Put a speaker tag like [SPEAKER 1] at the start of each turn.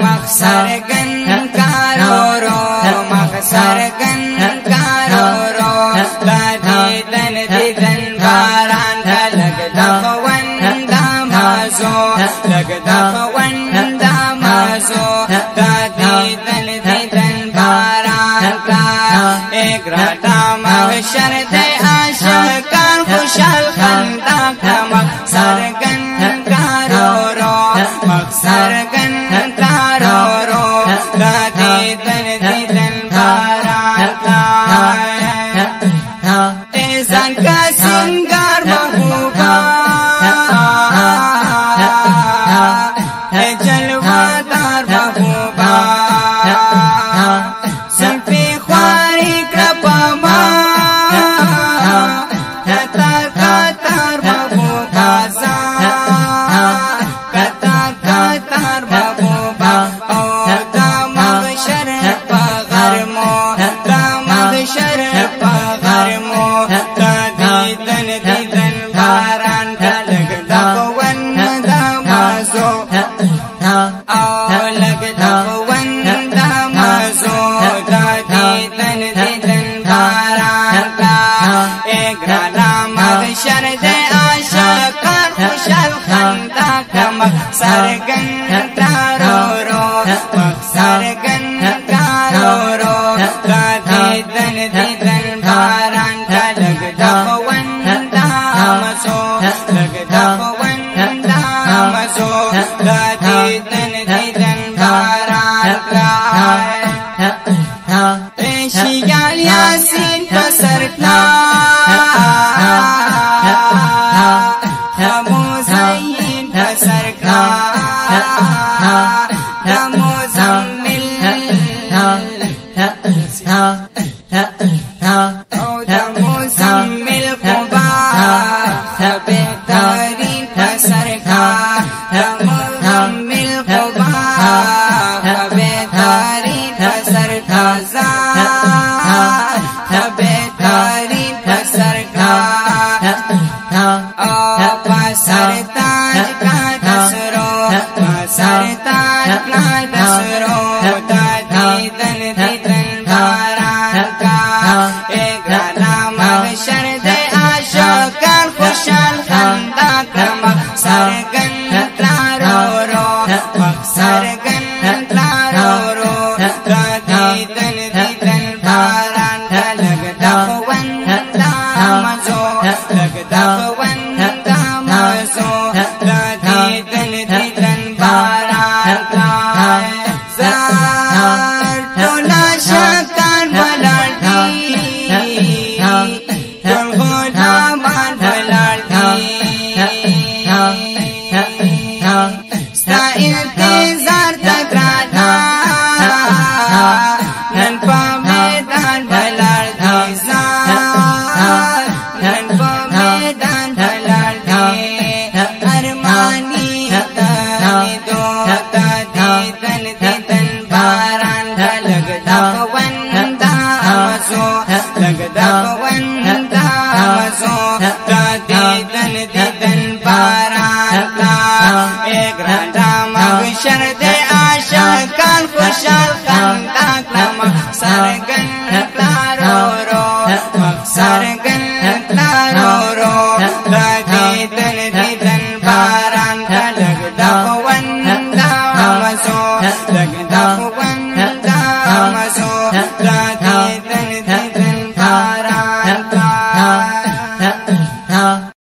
[SPEAKER 1] مخسر گن کارو رو مخسر گن کارو رو دیدن دیدن باران کا لگدا خوندا مازو لگدا خوندا مازو دیدن دیدن باران کا ایک راتا محشر دے عاشقان خوشحال خندا کا مخسر گن کارو رو مخسر گن کارو رو دیدن دیدن باران کا ایزان کا سنگار محبوبا جلوہ دار محبوبا سنفی خواری کرپاما کتار کتار محبوبا کتار کتار محبوبا او دا مغشر پا غرمو دا مغشر پا غرمو دیدن دیدن باران کا لگدا ون دا مازو او لگدا ون دا مازو دیدن دیدن باران کا ایک رانا محشر دے عاشقان خوشحال خندا کا مخسر گن کارو رو مخسر گن کارو رو دیدن دیدن باران کا لگدا وندا مزو لگدا وندا مزو دیدن دیدن باران کا شیال یاسین پسرتا مزین پسرتا مزمل مزمل قبا بہترین پسرتا مزمل قبا بہترین پسرتا بہترین پسرتا پسرتاج کا دسرو پسرتاج کا دسرو دیدن دیدن باران کا ایک رانا محشر دے عاشقان خوشحال خندا کا مخسر گن کارو رو مخسر گن کارو رو دیدن دیدن باران کا لگدا وندا مزو لگدا وندا مزو دیدن دیدن باران کا زار ٹولا شکان بلالتی ٹول غلامان بلالتی ستا انتظار تگرانا نن پا میدان بلالتی زار نن پا میدان بلالتی ارمانی دانی دو دیدن دیدن باران کا لگدا وندا مزو لگدا وندا مزو دیدن دیدن باران کا ایک رانا محشر دے عاشقان خوشحال خندا کا مخسر گن کارو رو مخسر گن کارو رو دیدن دیدن باران کا لگدا وندا مزو لگدا وندا مزو دیدن دیدن باران کا